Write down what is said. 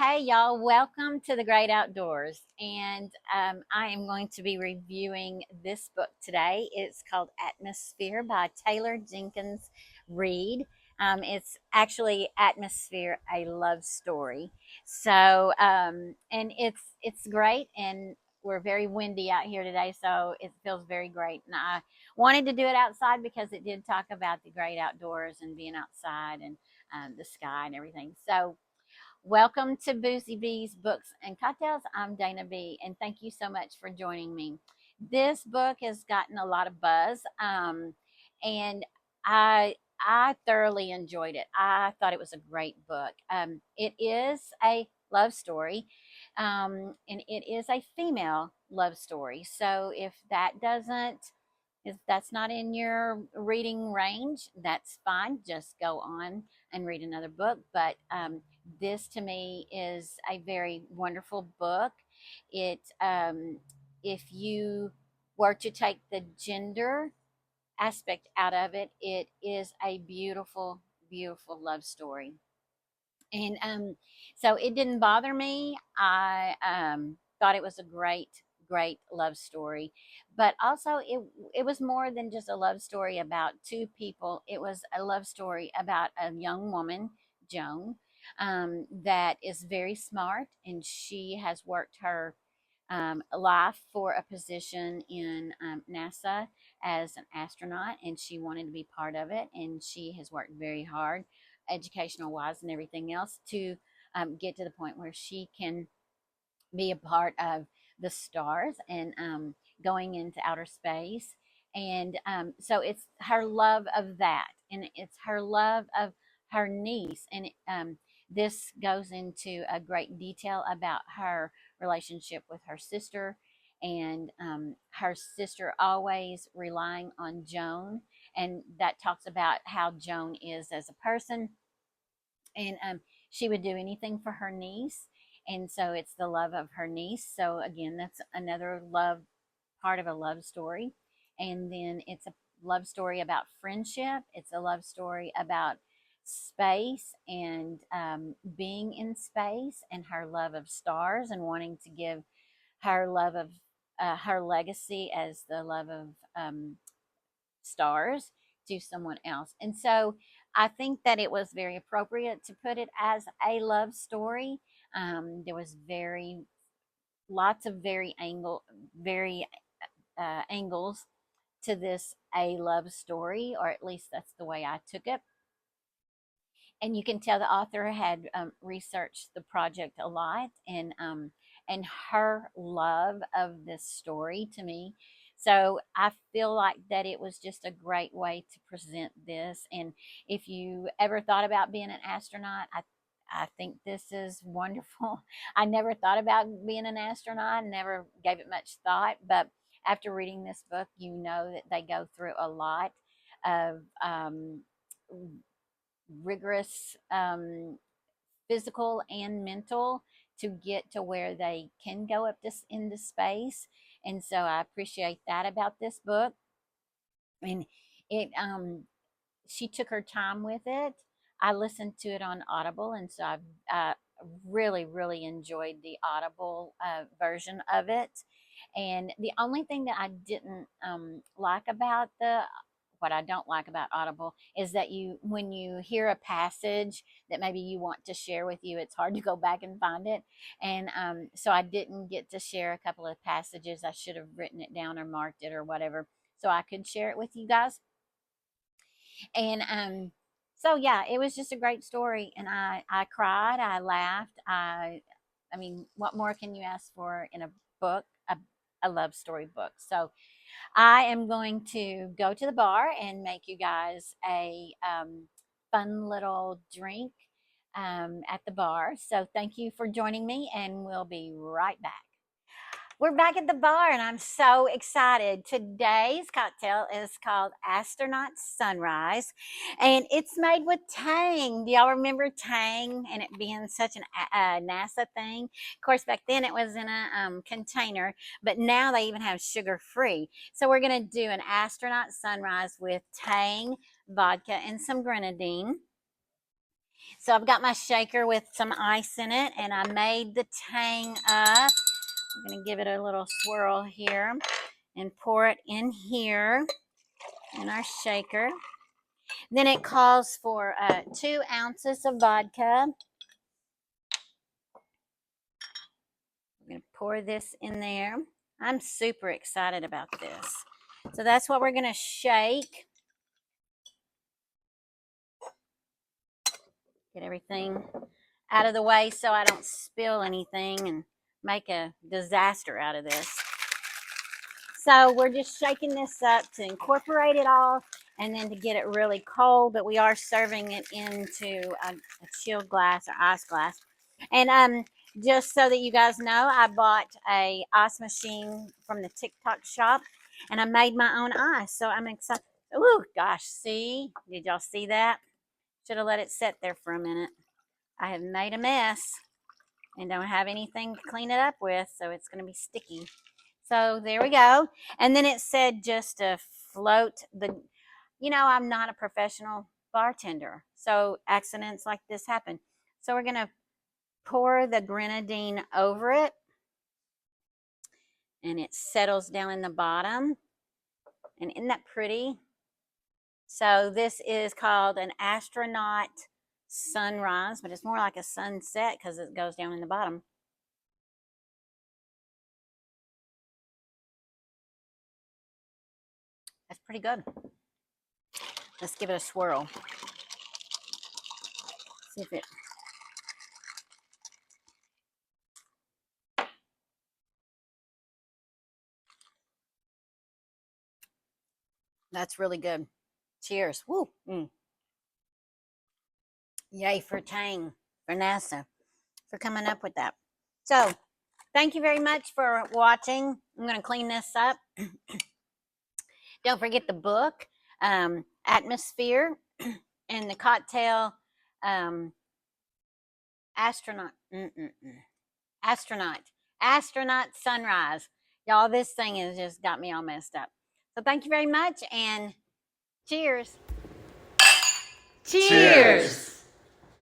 Hey, y'all, welcome to the Great Outdoors. And I am going to be reviewing this book today. It's called Atmosphere by Taylor Jenkins Reid. It's actually Atmosphere, a love story. And it's great. And we're very windy out here today, so it feels very great. And I wanted to do it outside because it did talk about the great outdoors and being outside and the sky and everything. So, welcome to Boozy Bee's Books and Cocktails. I'm Dana B, and thank you so much for joining me. This book has gotten a lot of buzz, and I thoroughly enjoyed it. I thought it was a great book. It is a love story, and it is a female love story. So if that's not in your reading range, that's fine. Just go on and read another book. But this to me is a very wonderful book. It, if you were to take the gender aspect out of it, it is a beautiful, beautiful love story. And so it didn't bother me. I thought it was a great, great love story, but also it was more than just a love story about two people. It was a love story about a young woman, Joan, that is very smart, and she has worked her life for a position in NASA as an astronaut, and she wanted to be part of it, and she has worked very hard educational wise and everything else to get to the point where she can be a part of the stars and going into outer space. And so it's her love of that, and it's her love of her niece. And this goes into a great detail about her relationship with her sister, and her sister always relying on Joan. And that talks about how Joan is as a person, and she would do anything for her niece, and so it's the love of her niece. So again, that's another love part of a love story. And then it's a love story about friendship. It's a love story about space and being in space, and her love of stars and wanting to give her love of her legacy as the love of stars to someone else. And so I think that it was very appropriate to put it as a love story. There was very lots of very angles to this a love story, or at least that's the way I took it. And you can tell the author had researched the project a lot, and her love of this story to me. So I feel like that it was just a great way to present this. And if you ever thought about being an astronaut, I think this is wonderful. I never thought about being an astronaut, never gave it much thought, but after reading this book, you know that they go through a lot of rigorous physical and mental to get to where they can go up this into space. And so I appreciate that about this book. And it she took her time with it. I listened to it on Audible, and so I've really, really enjoyed the Audible version of it. And the only thing that I didn't like about the what I don't like about Audible is that when you hear a passage that maybe you want to share with you, it's hard to go back and find it. And so I didn't get to share a couple of passages. I should have written it down or marked it or whatever so I could share it with you guys. And so yeah, it was just a great story, and I cried, I laughed, I mean, what more can you ask for in a book, a love story book? So I am going to go to the bar and make you guys a fun little drink at the bar. So thank you for joining me, and we'll be right back. We're back at the bar, and I'm so excited. Today's cocktail is called Astronaut Sunrise, and it's made with Tang. Do y'all remember Tang and it being such a NASA thing? Of course, back then it was in a container, but now they even have sugar free. So we're going to do an Astronaut Sunrise with Tang vodka and some grenadine. So I've got my shaker with some ice in it, and I made the tang up. I'm going to give it a little swirl here and pour it in here in our shaker. Then it calls for 2 ounces of vodka. I'm going to pour this in there. I'm super excited about this. So that's what we're going to shake. Get everything out of the way so I don't spill anything and make a disaster out of this. So we're just shaking this up to incorporate it all and then to get it really cold, but we are serving it into a chilled glass or ice glass. And just so that you guys know, I bought a ice machine from the TikTok shop and I made my own ice. So I'm excited. Oh gosh, see? Did y'all see that? Should have let it sit there for a minute. I have made a mess and don't have anything to clean it up with, so it's going to be sticky. So there we go. And then it said just to float the, I'm not a professional bartender, so accidents like this happen. So we're going to pour the grenadine over it, and it settles down in the bottom. And isn't that pretty? So this is called an astronaut sunrise, but it's more like a sunset because it goes down in the bottom. That's pretty good. Let's give it a swirl. See if it. That's really good. Cheers. Woo. Yay for Tang, for NASA, for coming up with that. So thank you very much for watching. I'm going to clean this up. Don't forget the book, Atmosphere, and the cocktail, astronaut, astronaut sunrise. Y'all, this thing has just got me all messed up. So thank you very much, and cheers. Cheers.